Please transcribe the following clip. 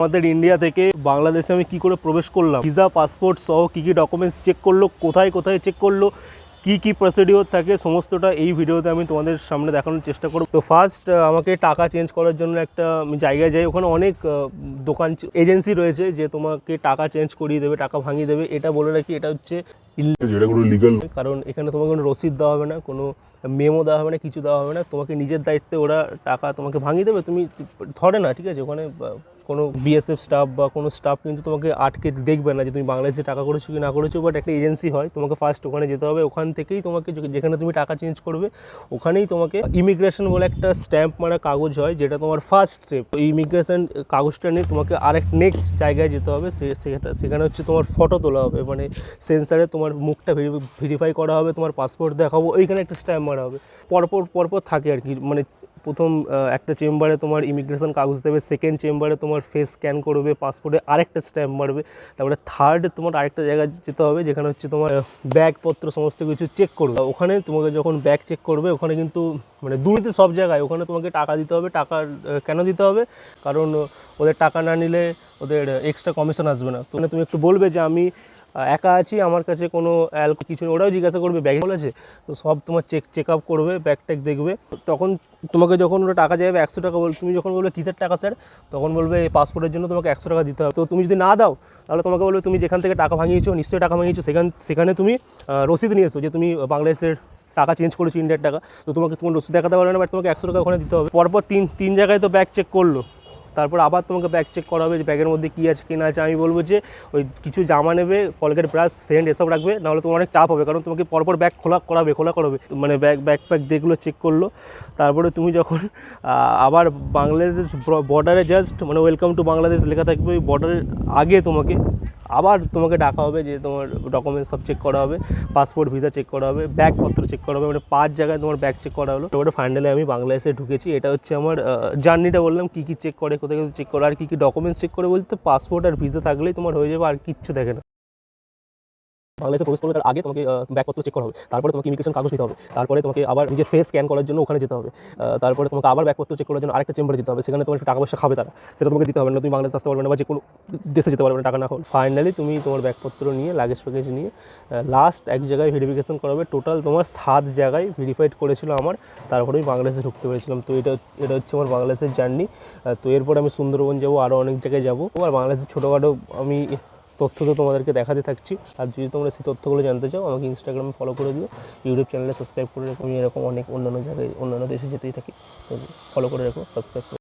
আমাদের ইন্ডিয়া থেকে বাংলাদেশে আমি কি করে প্রবেশ করলাম, ভিসা পাসপোর্ট সহ কী কী ডকুমেন্টস চেক করলো, কোথায় কোথায় চেক করলো, কি কি প্রসিডিওর থাকে, সমস্তটা এই ভিডিওতে আমি তোমাদের সামনে দেখানোর চেষ্টা করব। তো ফার্স্ট আমাকে টাকা চেঞ্জ করার জন্য একটা জায়গায় যাই, ওখানে অনেক দোকান এজেন্সি রয়েছে যে তোমাকে টাকা চেঞ্জ করিয়ে দেবে, টাকা ভাঙিয়ে দেবে। এটা বলে রাখি, এটা হচ্ছে লিগাল, কারণ এখানে তোমাকে কোনো রসিদ দেওয়া হবে না, কোনো মেমো দেওয়া হবে না, কিছু দেওয়া হবে না। তোমাকে নিজের দায়িত্বে ওরা টাকা তোমাকে ভাঙিয়ে দেবে, তুমি ধরে না, ঠিক আছে? ওখানে কোনো বিএসএফ স্টাফ বা কোনো স্টাফ কিন্তু তোমাকে আটকে দেখবে না যে তুমি বাংলাদেশে টাকা করেছো কি না করেছো। বাট একটা এজেন্সি হয়, তোমাকে ফার্স্ট ওখানে যেতে হবে। ওখান থেকেই তোমাকে যেখানে তুমি টাকা চেঞ্জ করবে ওখানেই তোমাকে ইমিগ্রেশন বলে একটা স্ট্যাম্প মারা কাগজ হয়, যেটা তোমার ফার্স্ট স্টেপ। তো ইমিগ্রেশন কাগজটা নিয়ে তোমাকে আরেক নেক্সট জায়গায় যেতে হবে। সেখানে হচ্ছে তোমার ফটো তোলা হবে, মানে সেন্সারে তোমার মুখটা ভেরিফাই করা হবে, তোমার পাসপোর্ট দেখাবো, ওইখানে একটা স্ট্যাম্প মারা হবে। পরপর থাকে আর কি। মানে প্রথম একটা চেম্বারে তোমার ইমিগ্রেশন কাগজ দেবে, সেকেন্ড চেম্বারে তোমার ফেস স্ক্যান করবে, পাসপোর্টে আরেকটা স্ট্যাম্প মারবে, তারপরে থার্ড তোমার আরেকটা জায়গায় যেতে হবে যেখানে হচ্ছে তোমার ব্যাগপত্র সমস্ত কিছু চেক করবে। ওখানে তোমাকে যখন ব্যাগ চেক করবে, ওখানে কিন্তু মানে দুর্নীতি সব জায়গায়, ওখানে তোমাকে টাকা দিতে হবে। টাকা কেন দিতে হবে? কারণ ওদের টাকা না নিলে ওদের এক্সট্রা কমিশন আসবে না। তো তুমি একটু বলবে যে আমি একা আছি, আমার কাছে কোনো কিছু নেই, ওরাও জিজ্ঞাসা করবে ব্যাগে বলেছে, তো সব তোমার চেক আপ করবে, ব্যাগ ট্যাগ দেখবে। তখন তোমাকে যখন ওরা টাকা চাইবে 100 টাকা, তুমি যখন বলবে কিসের টাকা স্যার, তখন বলবে পাসপোর্টের জন্য তোমাকে 100 টাকা দিতে হবে। তো তুমি যদি না দাও, তাহলে তোমাকে বলবে তুমি যেখান থেকে টাকা ভাঙিয়েছো, নিশ্চয়ই টাকা ভাঙিয়েছো, সেখানে তুমি রসিদ নিয়ে এসো যে তুমি বাংলাদেশের টাকা চেঞ্জ করেছো ইন্ডিয়ার টাকা। তো তোমাকে তোমার রসিদ দেখাতে পারবে না, বাট তোমাকে 100 টাকা ওখানে দিতে হবে। পরপর তিন জায়গায় তো ব্যাগ চেক করলো, তারপর আবার তোমাকে ব্যাগ চেক করা হবে যে ব্যাগের মধ্যে কী আছে কি না আছে। আমি বলবো যে ওই কিছু জামা নেবে, কলগেট, ব্রাশ, সেন্ট এসব রাখবে, নাহলে তোমার অনেক চাপ হবে, কারণ তোমাকে পরপর ব্যাগ খোলা করাবে। মানে ব্যাগ যেগুলো চেক করলো, তারপরে তুমি যখন আবার বাংলাদেশ বর্ডারে জাস্ট মানে ওয়েলকাম টু বাংলাদেশ লেখা থাকবে, ওই বর্ডারের আগে তোমাকে ডাকা হবে যে তোমার ডকুমেন্টস সব চেক করা হবে, পাসপোর্ট ভিসা চেক করা হবে, ব্যাগপত্র চেক করা হবে। মানে 5 জায়গায় তোমার ব্যাগ চেক করা হলো। তারপরে ফাইনালি আমি বাংলাদেশে ঢুকেছি। এটা হচ্ছে আমার জার্নিটা, বললাম কী কী চেক করে, কোথায় চেক করে, আর কী কী ডকুমেন্টস চেক করে বলতে পাসপোর্ট আর ভিসা থাকলেই তোমার হয়ে যাবে, আর কিচ্ছু দেখে না। বাংলাদেশে প্রবেশ করবে তার আগে তোমাকে ব্যাগপত্র চেক করা হবে, তারপরে তোমাকে ইমিগ্রেশন কাগজ নিতে হবে, তারপরে তোমাকে আবার নিজের ফেস স্ক্যান করার জন্য ওখানে যেতে হবে, তারপরে তোমাকে আবার ব্যাগপত্র চেক করার জন্য আরেকটা চেম্বারে যেতে হবে, সেখানে তোমার টাকা পয়সা খাবে তারা, সেটা তোমাকে দিতে হবে না। তুমি বাংলাদেশ আসতে পারবে না বা যে কোনো দেশে যেতে পারবে না টাকা না হোক। ফাইনালি তুমি তোমার ব্যাগপত্র নিয়ে, লাগেজ প্যাকেজ নিয়ে লাস্ট এক জায়গায় ভেরিফিকেশন করাবে। টোটাল তোমার 7 জায়গায় ভেরিফাইড করেছিল আমার, তারপরে আমি বাংলাদেশে ঢুকতে পেরেছিলাম। তো এটা হচ্ছে আমার বাংলাদেশের জার্নি। তো এরপর আমি সুন্দরবন যাবো, আরও অনেক জায়গায় যাবো। আর বাংলাদেশের ছোটোখাটো আমি তথ্য তো তোমাদেরকে দেখাতে থাকছি। আর যদি তোমরা সেই তথ্যগুলো জানতে চাও, আমাকে ইনস্টাগ্রামে ফলো করে দিও, ইউটিউব চ্যানেলে সাবস্ক্রাইব করে রেখো। আমি এরকম অনেক অন্যান্য জায়গায়, অন্যান্য দেশে যেতেই থাকি, তো ফলো করে রেখো, সাবস্ক্রাইব করে।